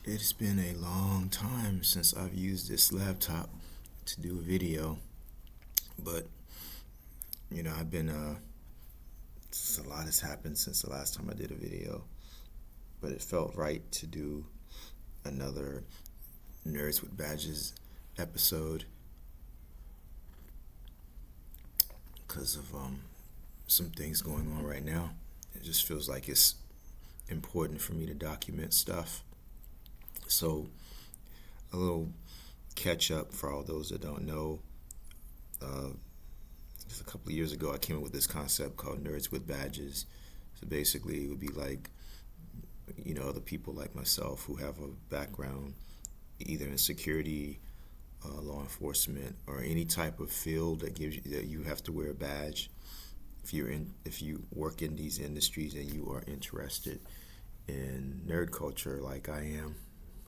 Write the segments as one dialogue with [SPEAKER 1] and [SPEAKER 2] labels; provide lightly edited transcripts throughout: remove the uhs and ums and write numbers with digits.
[SPEAKER 1] It's been a long time since I've used this laptop to do a video, but I've been a lot has happened since the last time I did a video, but it felt right to do another Nerds with Badges episode because of some things going on right now. It just feels like it's important for me to document stuff. So, a little catch up for all those that don't know. Uh, just a couple of years ago, I came up with this concept called Nerds with Badges. So basically, it would be like, other people like myself who have a background either in security, law enforcement, or any type of field that you have to wear a badge. If you work in these industries and you are interested in nerd culture like I am,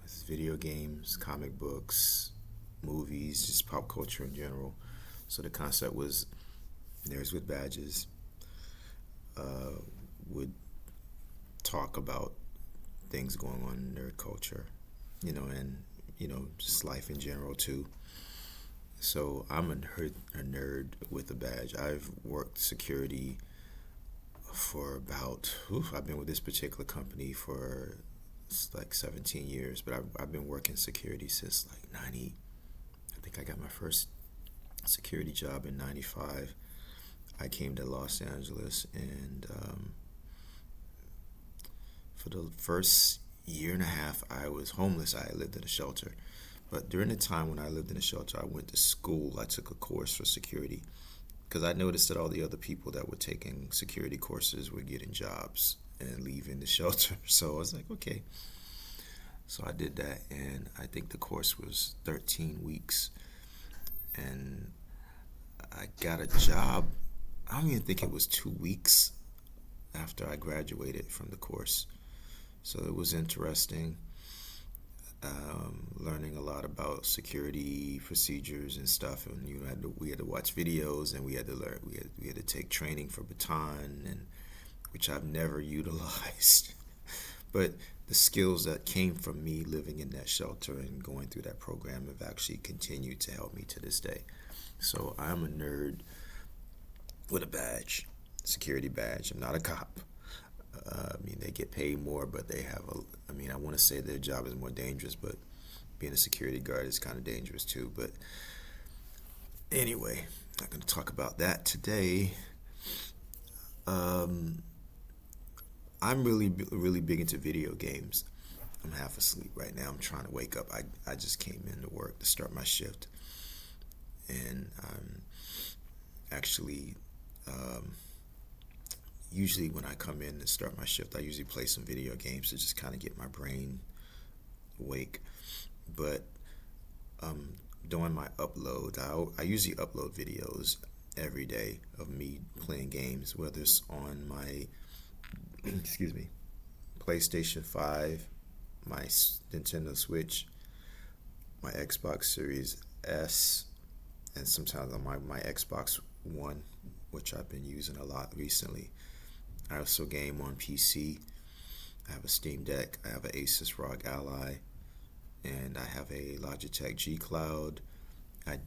[SPEAKER 1] with video games, comic books, movies, just pop culture in general. So the concept was Nerds with Badges would talk about things going on in nerd culture, and just life in general too. So I'm a nerd with a badge. I've worked security for I've been with this particular company for like 17 years, but I've been working security since like 90. I think I got my first security job in 95. I came to Los Angeles, and for the first year and a half, I was homeless. I lived in a shelter. But during the time when I lived in a shelter, I went to school. I took a course for security because I noticed that all the other people that were taking security courses were getting jobs and leaving the shelter. So I was like, okay. So I did that, and I think the course was 13 weeks. And I got a job. I don't even think it was 2 weeks after I graduated from the course. So it was interesting, learning a lot about security procedures and stuff. And we had to watch videos, and we had to learn. We had to take training for baton, and which I've never utilized. But the skills that came from me living in that shelter and going through that program have actually continued to help me to this day. So I'm a nerd with a badge, security badge. I'm not a cop. They get paid more, but they have I want to say their job is more dangerous, but being a security guard is kind of dangerous too. But anyway, I'm not going to talk about that today. Um, I'm really big into video games. I'm half asleep right now. I'm trying to wake up. I just came into work to start my shift, and I'm actually usually when I come in and start my shift, I usually play some video games to just kind of get my brain awake. But doing my upload, I usually upload videos every day of me playing games, whether it's on my excuse me, PlayStation 5, my Nintendo Switch, my Xbox Series S, and sometimes on my Xbox One, which I've been using a lot recently. I also game on PC. I have a Steam Deck. I have an Asus ROG Ally, and I have a Logitech G Cloud. I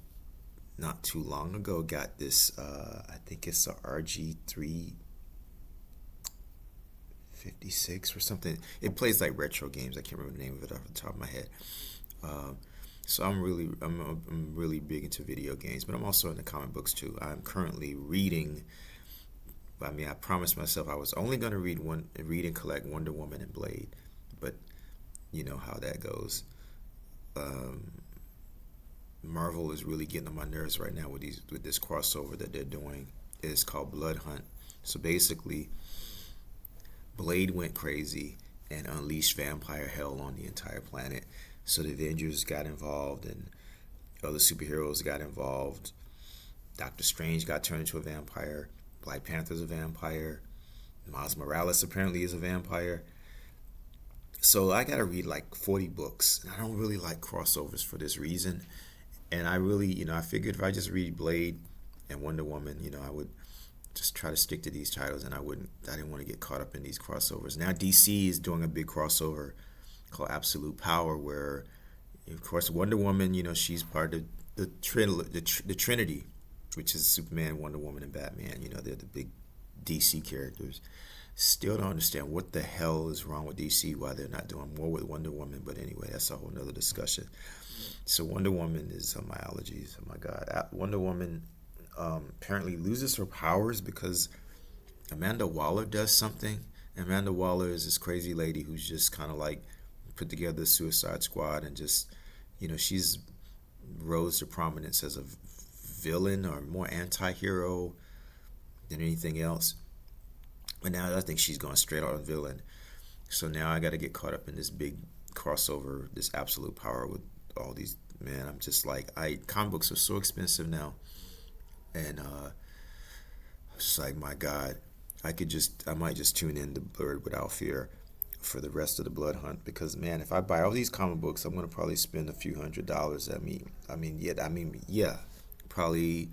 [SPEAKER 1] not too long ago got this. I think it's a RG356 or something. It plays like retro games. I can't remember the name of it off the top of my head. Um, so I'm really big into video games, but I'm also into comic books too. I'm currently reading. I promised myself I was only going to read and collect Wonder Woman and Blade, but you know how that goes. Um, Marvel is really getting on my nerves right now with this crossover that they're doing. It's called Blood Hunt. So basically, Blade went crazy and unleashed vampire hell on the entire planet. So the Avengers got involved, and other superheroes got involved. Doctor Strange got turned into a vampire. Black Panther's a vampire. Miles Morales apparently is a vampire. So I gotta read like 40 books. And I don't really like crossovers for this reason. And I really, I figured if I just read Blade and Wonder Woman, I would just try to stick to these titles, and I didn't want to get caught up in these crossovers. Now DC is doing a big crossover called Absolute Power, where, of course, Wonder Woman, she's part of the Trinity, which is Superman, Wonder Woman, and Batman. They're the big DC characters. Still don't understand what the hell is wrong with DC, why they're not doing more with Wonder Woman. But anyway, that's a whole nother discussion. So Wonder Woman is my allergies. Oh my God, Wonder Woman apparently loses her powers because Amanda Waller does something. Amanda Waller is this crazy lady who's just kind of like put together a Suicide Squad and just, she's rose to prominence as a villain or more anti-hero than anything else. And now I think she's going straight on villain. So now I got to get caught up in this big crossover, this Absolute Power with all these, man. I'm just like, comic books are so expensive now. And it's like, my God, I might just tune in to Bird Without Fear for the rest of the Blood Hunt, because man, if I buy all these comic books, I'm gonna probably spend a few $100s. Yeah, probably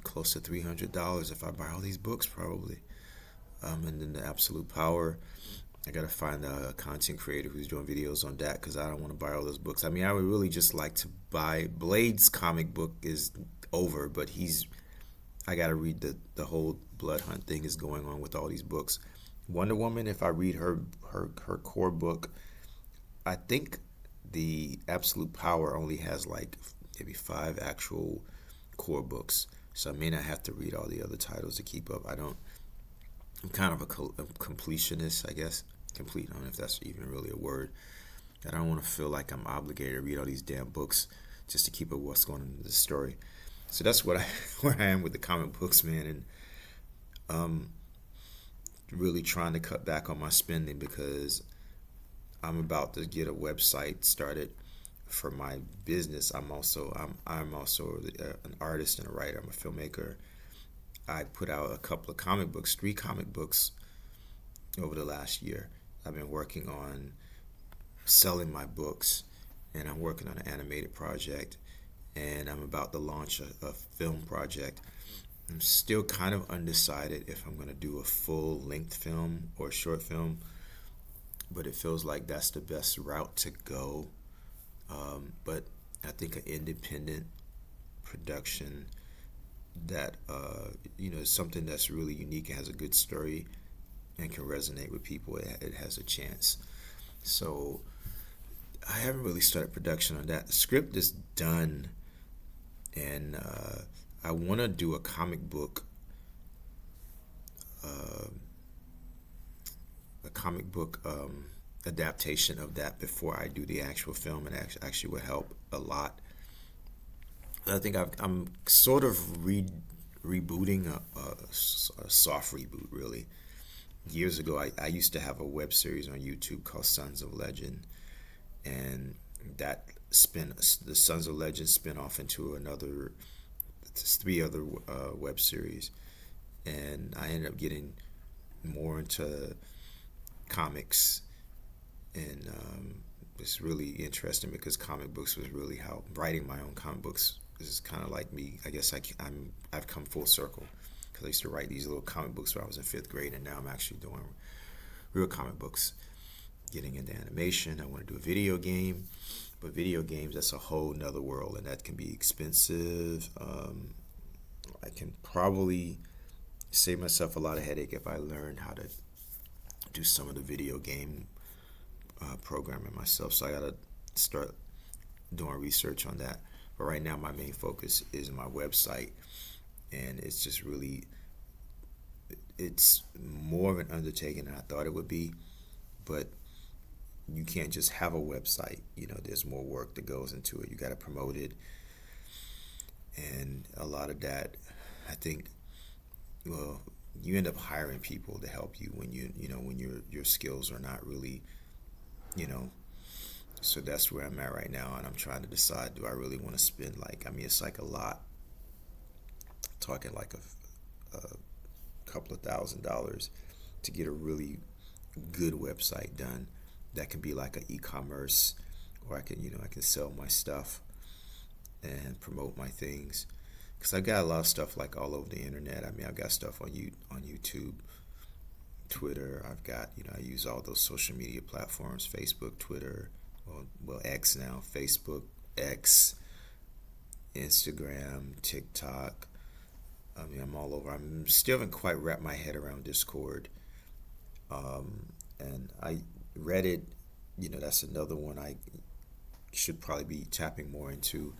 [SPEAKER 1] close to $300 if I buy all these books, probably. And then the Absolute Power, I gotta find a content creator who's doing videos on that, because I don't want to buy all those books. I mean, I would really just like to buy Blade's comic book is over, but I gotta read the whole Blood Hunt thing is going on with all these books. Wonder Woman, if I read her core book, I think the Absolute Power only has like maybe 5 actual core books, so I may not have to read all the other titles to keep up. I'm kind of a completionist, I guess. Complete, I don't know if that's even really a word. I don't want to feel like I'm obligated to read all these damn books just to keep up what's going on in the story. So that's where I am with the comic books, man, and really trying to cut back on my spending, because I'm about to get a website started for my business. I'm also an artist and a writer. I'm a filmmaker. I put out a couple of comic books, 3 comic books over the last year. I've been working on selling my books, and I'm working on an animated project, and I'm about to launch a film project. I'm still kind of undecided if I'm going to do a full-length film or a short film, but it feels like that's the best route to go. But I think an independent production that is something that's really unique and has a good story and can resonate with people, it has a chance. So I haven't really started production on that. The script is done, and I want to do a comic book, uh, adaptation of that before I do the actual film, and actually would help a lot. I think I'm sort of rebooting a soft reboot, really. Years ago, I used to have a web series on YouTube called Sons of Legend, and the Sons of Legend spin off into 3 other web series, and I ended up getting more into comics, and it's really interesting because comic books was really how writing my own comic books is kind of like me. I guess I've come full circle, because I used to write these little comic books when I was in 5th grade, and now I'm actually doing real comic books, getting into animation. I want to do a video game, but video games, that's a whole nother world, and that can be expensive. I can probably save myself a lot of headache if I learned how to do some of the video game programming myself. So I got to start doing research on that. But right now, my main focus is my website, and it's just really, it's more of an undertaking than I thought it would be. But you can't just have a website. There's more work that goes into it. You got to promote it, and a lot of that, I think, well, you end up hiring people to help you when when your skills are not really, so that's where I'm at right now, and I'm trying to decide, do I really want to spend it's like a lot, talking like a couple of $1,000s to get a really good website done that can be like an e-commerce, or I can sell my stuff and promote my things, because I got a lot of stuff like all over the internet. I've got stuff on YouTube, Twitter. I've got, I use all those social media platforms: Facebook, Twitter, well, X now, Facebook, X, Instagram, TikTok. I mean, I'm all over. I'm still haven't quite wrapped my head around Discord. And I Reddit, that's another one I should probably be tapping more into.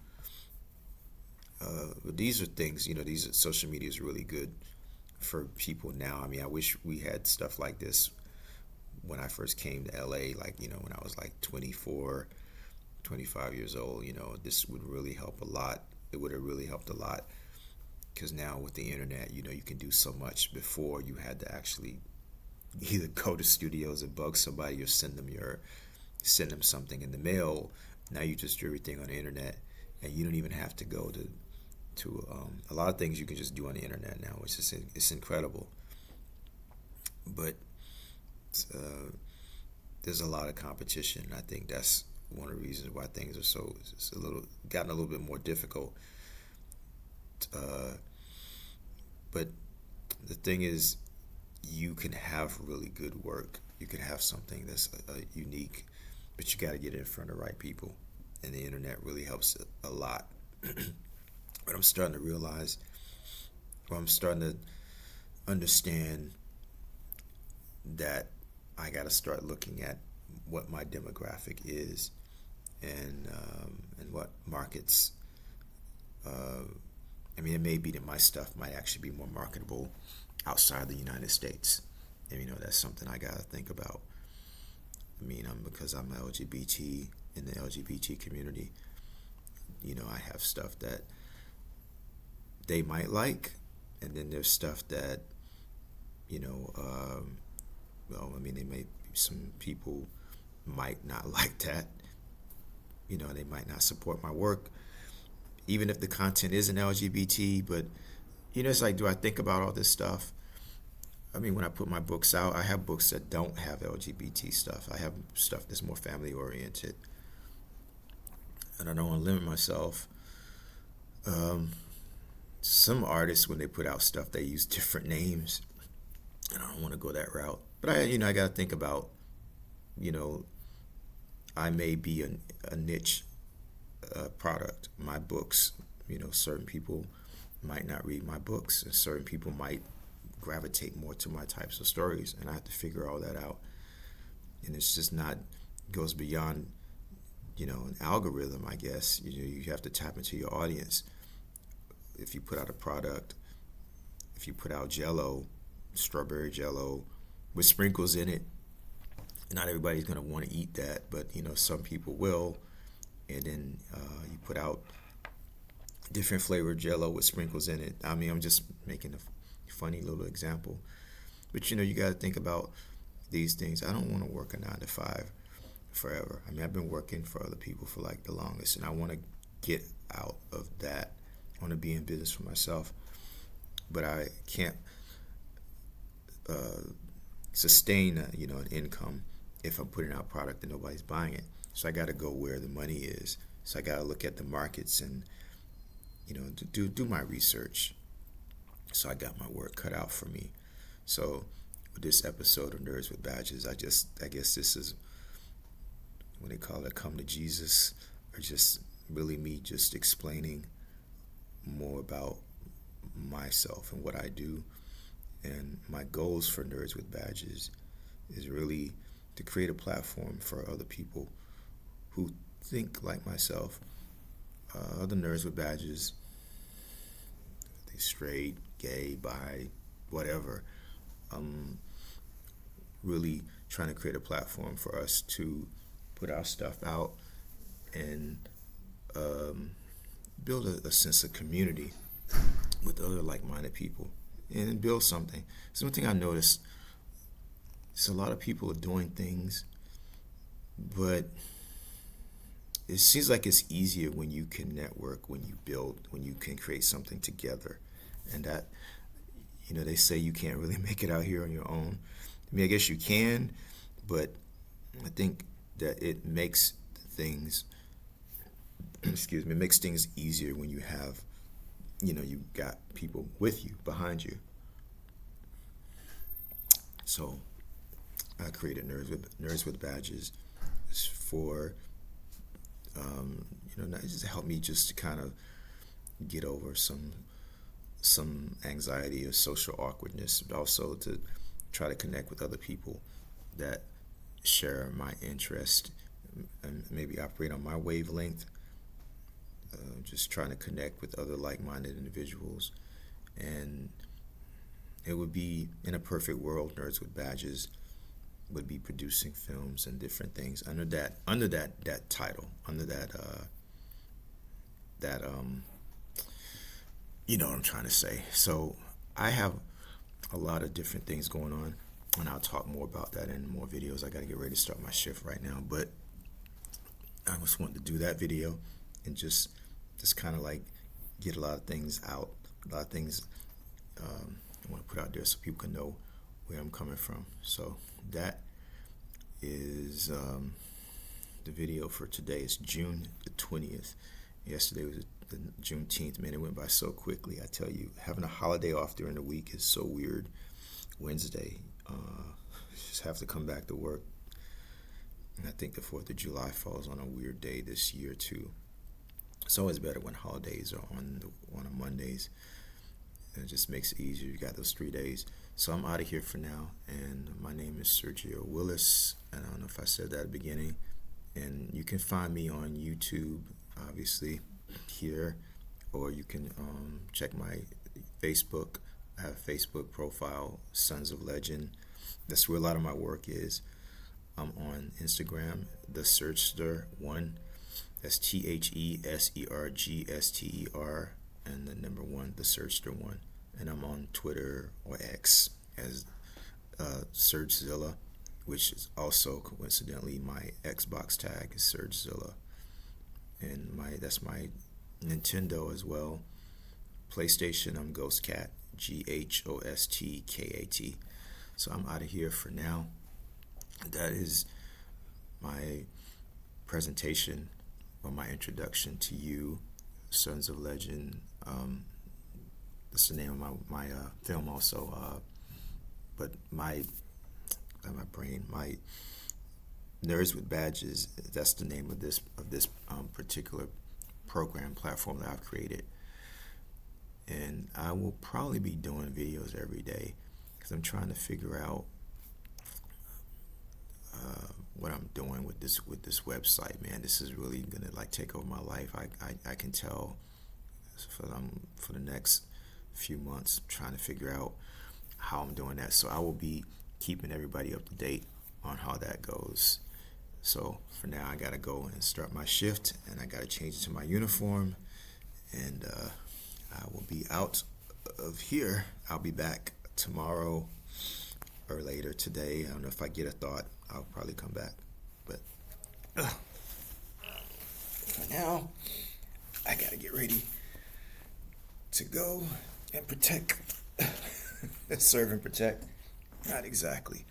[SPEAKER 1] But these are things, these are, social media is really good for people now. I mean, I wish we had stuff like this when I first came to LA, like, when I was like 24, 25 years old. This would really help a lot. It would have really helped a lot because now with the internet, you can do so much. Before, you had to actually either go to studios and bug somebody or send them something in the mail. Now you just do everything on the internet, and you don't even have to go to a lot of things you can just do on the internet now, which is it's incredible. But there's a lot of competition. I think that's one of the reasons why things are it's gotten a little bit more difficult. But the thing is, you can have really good work. You can have something that's unique, but you got to get it in front of the right people, and the internet really helps a lot. But I'm starting to realize, or I'm starting to understand that I got to start looking at what my demographic is, and what markets. I mean, it may be that my stuff might actually be more marketable outside the United States, and that's something I got to think about. I mean, because I'm LGBT in the LGBT community, I have stuff that they might like, and then there's stuff that, well, I mean, some people might not like that, they might not support my work, even if the content isn't LGBT. But, it's like, do I think about all this stuff? I mean, when I put my books out, I have books that don't have LGBT stuff. I have stuff that's more family oriented, and I don't want to limit myself. Some artists, when they put out stuff, they use different names, and I don't want to go that route. But I got to think about, I may be a niche product. My books, certain people might not read my books, and certain people might gravitate more to my types of stories, and I have to figure all that out. And it's just not goes beyond, an algorithm, I guess. You have to tap into your audience. If you put out a product, if you put out Jello, strawberry Jello with sprinkles in it, not everybody's going to want to eat that, but some people will. And then you put out different flavored Jello with sprinkles in it. I mean, I'm just making a funny little example, but you got to think about these things. I don't want to work a 9 to 5 forever. I mean, I've been working for other people for like the longest, and I want to get out of that. I want to be in business for myself, but I can't sustain an income if I'm putting out product and nobody's buying it. So I got to go where the money is. So I got to look at the markets and do my research. So I got my work cut out for me. So with this episode of Nerds with Badges, I guess this is what they call it, come to Jesus, or just really me just explaining more about myself and what I do. And my goals for Nerds with Badges is really to create a platform for other people who think like myself, other Nerds with Badges, they straight, gay, bi, whatever. Really trying to create a platform for us to put our stuff out and build a sense of community with other like-minded people and build something. So one thing I noticed is a lot of people are doing things, but it seems like it's easier when you can network, when you build, when you can create something together. And that, they say you can't really make it out here on your own. I mean, I guess you can, but I think that it makes things, it makes things easier when you have, you got people with you, behind you. So I created Nerds with Badges for not just to help me just to kind of get over some anxiety or social awkwardness, but also to try to connect with other people that share my interest and maybe operate on my wavelength. Just trying to connect with other like-minded individuals, and it would be, in a perfect world, Nerds with Badges would be producing films and different things under that title, under that you know what I'm trying to say. So I have a lot of different things going on, and I'll talk more about that in more videos. I got to get ready to start my shift right now, but I just wanted to do that video and just kind of like get a lot of things out, a lot of things I want to put out there so people can know where I'm coming from. So that is the video for today. It's June the 20th. Yesterday was the Juneteenth. Man, it went by so quickly. I tell you, having a holiday off during the week is so weird. Wednesday, just have to come back to work. And I think the 4th of July falls on a weird day this year too. It's always better when holidays are on Mondays. It just makes it easier. You got those 3 days. So I'm out of here for now. And my name is Sergio Willis. And I don't know if I said that at the beginning. And you can find me on YouTube, obviously, here. Or you can check my Facebook. I have a Facebook profile, Sons of Legend. That's where a lot of my work is. I'm on Instagram, The Searchster1. That's TheSergster, and the number 1, The Searchster1. And I'm on Twitter or X as Surgezilla, which is also coincidentally my Xbox tag is Surgezilla. And that's my Nintendo as well. PlayStation, I'm GhostCat, GhostKat. So I'm out of here for now. That is my presentation or my introduction to you, Sons of Legend. That's the name of my film also. But my Nerds with Badges, that's the name of this particular program platform that I've created. And I will probably be doing videos every day because I'm trying to figure out what I'm doing with this website. Man, this is really gonna like take over my life. I can tell for the next few months, trying to figure out how I'm doing that. So I will be keeping everybody up to date on how that goes. So for now, I gotta go and start my shift, and I gotta change into my uniform, and I will be out of here. I'll be back tomorrow or later today. I don't know if I get a thought. I'll probably come back. But for now, I gotta get ready to go and protect, serve and protect. Not exactly.